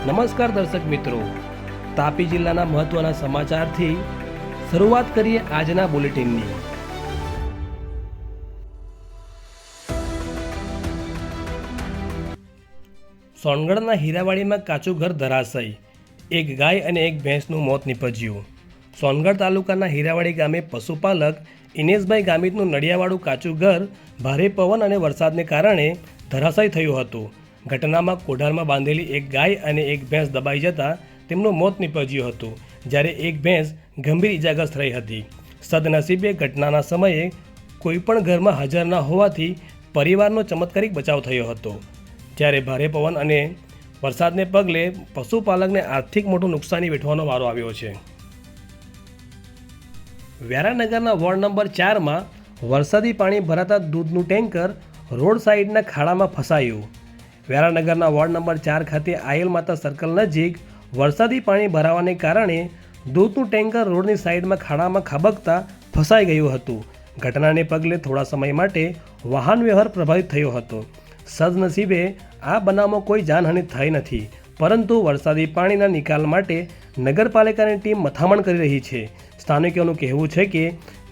નમસ્કાર દર્શક મિત્રો, તાપી જિલ્લાના મહત્વના સમાચારથી શરૂઆત કરીએ આજના બુલેટિનની। સોનગઢના હીરાવાડીમાં કાચું ઘર ધરાશય, એક ગાય અને એક ભેંસનું મોત નીપજ્યું। સોનગઢ તાલુકાના હીરાવાડી ગામે પશુપાલક ઇનેશભાઈ ગામિતનું નળિયાવાળું કાચું ઘર ભારે પવન અને વરસાદને કારણે ધરાશય થયું હતું। ઘટનામાં કોઢારમાં બાંધેલી એક ગાય અને એક ભેંસ દબાઈ જતાં તેમનું મોત નીપજ્યું હતું, જ્યારે એક ભેંસ ગંભીર ઇજાગ્રસ્ત થઈ હતી। સદનસીબે ઘટનાના સમયે કોઈપણ ઘરમાં હાજર ન હોવાથી પરિવારનો ચમત્કારિક બચાવ થયો હતો, જ્યારે ભારે પવન અને વરસાદને પગલે પશુપાલકને આર્થિક મોટું નુકસાની વેઠવાનો વારો આવ્યો છે। વ્યારાનગરના વોર્ડ નંબર 4માં વરસાદી પાણી ભરાતા દૂધનું ટેન્કર રોડ સાઇડના ખાડામાં ફસાયું। વ્યારાનગરના વોર્ડ નંબર 4 ખાતે આયેલ માતા સર્કલ નજીક વરસાદી પાણી ભરાવાને કારણે દૂધનું ટેન્કર રોડની સાઇડમાં ખાડામાં ખાબકતા ફસાઈ ગયું હતું। ઘટનાને પગલે થોડા સમય માટે વાહન વ્યવહાર પ્રભાવિત થયો હતો। સદનસીબે આ બનાવમાં કોઈ જાનહાનિ થઈ નથી, પરંતુ વરસાદી પાણીના નિકાલ માટે નગરપાલિકાની ટીમ મથામણ કરી રહી છે। સ્થાનિકોનું કહેવું છે કે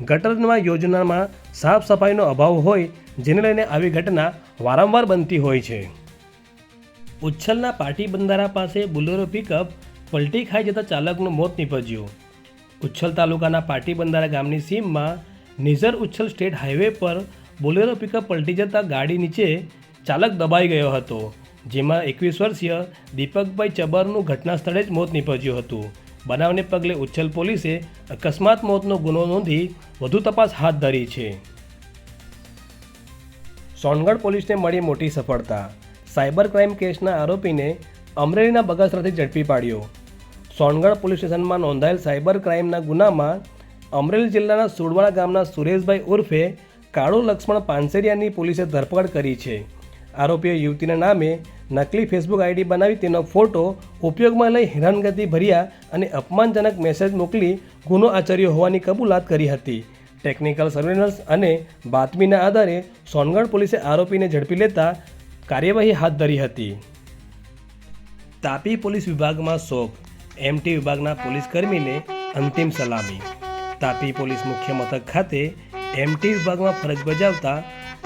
ગટરમાં યોજનામાં સાફ સફાઈનો અભાવ હોય, જેને લઈને આવી ઘટના વારંવાર બનતી હોય છે। ઉચ્છલના પાટી બંધારા પાસે બોલેરો પિકઅપ પલટી ખાઈ જતા ચાલકનું મોત નીપજ્યું। ઉચ્છલ તાલુકાના પાટી બંધારા ગામની સીમમાં નિઝર ઉચ્છલ સ્ટેટ હાઈવે પર બોલેરો પિકઅપ પલટી જતાં ગાડી નીચે ચાલક દબાઈ ગયો હતો, જેમાં 21 વર્ષીય દીપકભાઈ ચબરનું ઘટના સ્થળે જ મોત નીપજ્યું હતું। બનાવને પગલે ઉચ્છલ પોલીસે અકસ્માત મોતનો ગુનો નોંધી વધુ તપાસ હાથ ધરી છે। સોનગઢ પોલીસને મળી મોટી સફળતા, સાયબર ક્રાઇમ કેસના આરોપીને અમરેલીના બગસરાથી ઝડપી પાડ્યો। સોનગઢ પોલીસ સ્ટેશનમાં નોંધાયેલ સાયબર ક્રાઇમના ગુનામાં અમરેલી જિલ્લાના સુડવાડા ગામના સુરેશભાઈ ઉર્ફે કાળુ લક્ષ્મણ પાનસેરિયાની પોલીસે ધરપકડ કરી છે। આરોપીએ યુવતીના નામે નકલી ફેસબુક આઈડી બનાવી તેનો ફોટો ઉપયોગમાં લઈ હેરાનગતિ ભર્યા અને અપમાનજનક મેસેજ મોકલી ગુનો આચર્યો હોવાની કબૂલાત કરી હતી। ટેકનિકલ સર્વેલન્સ અને બાતમીના આધારે સોનગઢ પોલીસે આરોપીને ઝડપી લેતા કાર્યવાહી હાથ ધરી હતી। તાપી પોલીસ વિભાગમાં શોક, એમટી વિભાગના પોલીસ કર્મીને અંતિમ સલામી। તાપી પોલીસ મુખ્ય મથક ખાતે એમટી વિભાગમાં ફરજ બજાવતા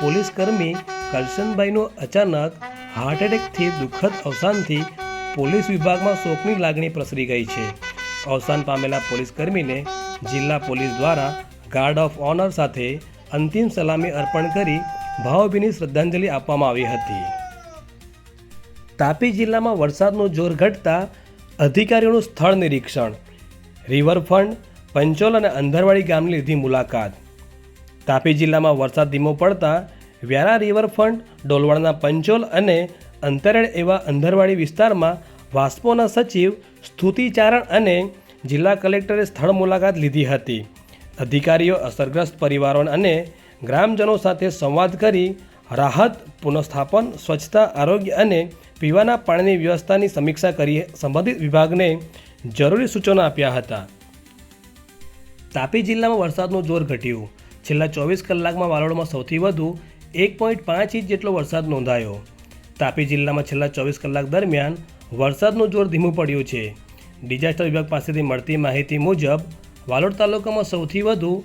પોલીસ કર્મી કરશનભાઈનું અચાનક હાર્ટ એટેકથી દુઃખદ અવસાનથી પોલીસ વિભાગમાં શોકની લાગણી પ્રસરી ગઈ છે। અવસાન પામેલા પોલીસ કર્મીને જિલ્લા પોલીસ દ્વારા ગાર્ડ ઓફ ઓનર સાથે અંતિમ સલામી અર્પણ કરી ભાવભીની શ્રદ્ધાંજલિ આપવામાં આવી હતી। તાપી જિલ્લામાં વરસાદનું જોર ઘટતા અધિકારીઓનું સ્થળ નિરીક્ષણ, રિવરફ્રન્ટ, પંચોલ અને અંધરવાડી ગામની લીધી મુલાકાત। તાપી જિલ્લામાં વરસાદ ધીમો પડતા વ્યારા રિવરફ્રન્ટ, ડોલવણના પંચોલ અને અંતરિયાળ એવા અંધરવાડી વિસ્તારમાં વાસ્પોના સચિવ સ્તુતિચારણ અને જિલ્લા કલેક્ટરે સ્થળ મુલાકાત લીધી હતી। અધિકારીઓ અસરગ્રસ્ત પરિવારો અને ગ્રામજનો સાથે સંવાદ કરી રાહત, પુનઃસ્થાપન, સ્વચ્છતા, આરોગ્ય અને પીવાના પાણીની વ્યવસ્થાની સમીક્ષા કરી સંબંધિત વિભાગને જરૂરી સૂચનો આપ્યા હતા। તાપી જિલ્લામાં વરસાદનું જોર ઘટ્યું। છેલ્લા 24 કલાકમાં વાલોડમાં સૌથી વધુ 1.5 ઇંચ જેટલો વરસાદ નોંધાયો। તાપી જિલ્લામાં છેલ્લા 24 કલાક દરમિયાન વરસાદનું જોર ધીમું પડ્યું છે। ડિઝાસ્ટર વિભાગ પાસેથી મળતી માહિતી મુજબ વાલોડ તાલુકામાં સૌથી વધુ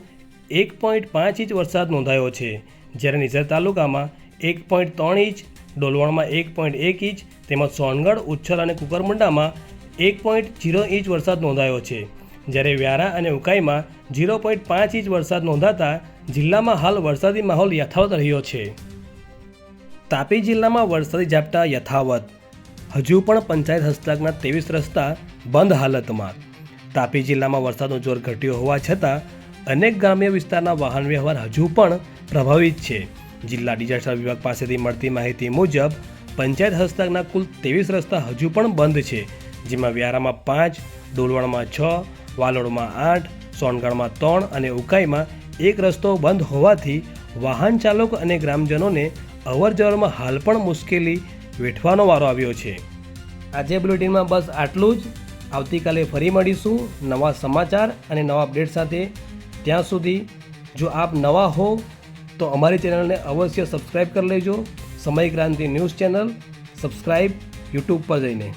1.5 ઇંચ વરસાદ નોંધાયો છે, જ્યારે નિઝર તાલુકામાં 1.3 ઇંચ, ડોલવણમાં 1.1 ઇંચ તેમજ સોનગઢ, ઉચ્છલ અને કુકરમુંડામાં 1.0 ઇંચ વરસાદ નોંધાયો છે, જ્યારે વ્યારા અને ઉકાઈમાં 0.5 ઇંચ વરસાદ નોંધાતા જિલ્લામાં હાલ વરસાદી માહોલ યથાવત રહ્યો છે। તાપી જિલ્લામાં વરસાદી ઝાપટા યથાવત, હજુ પણ પંચાયત હસ્તકના 23 રસ્તા બંધ હાલતમાં। તાપી જિલ્લામાં વરસાદનો જોર ઘટ્યો હોવા છતાં અનેક ગ્રામ્ય વિસ્તારના વાહન વ્યવહાર હજુ પણ પ્રભાવિત છે। જિલ્લા ડિઝાસ્ટર વિભાગ પાસેથી મળતી માહિતી મુજબ પંચાયત હસ્તકના કુલ 23 રસ્તા હજુ પણ બંધ છે, જેમાં વ્યારામાં 5, ડોલવણમાં 6, વાલોડમાં 8, સોનગઢમાં 3 અને ઉકાઈમાં 1 રસ્તો બંધ હોવાથી વાહન ચાલકો અને ગ્રામજનોને અવરજવરમાં હાલ પણ મુશ્કેલી વેઠવાનો વારો આવ્યો છે। આજે બુલેટિનમાં બસ આટલું જ। આવતીકાલે ફરી મળીશું નવા સમાચાર અને નવા અપડેટ સાથે। ત્યાં સુધી જો આપ નવા હો તો અમારી ચેનલને અવશ્ય સબસ્ક્રાઈબ કરી લેજો। સમય ક્રાંતિ ન્યૂઝ ચેનલ સબસ્ક્રાઈબ યુટ્યુબ પર જઈને।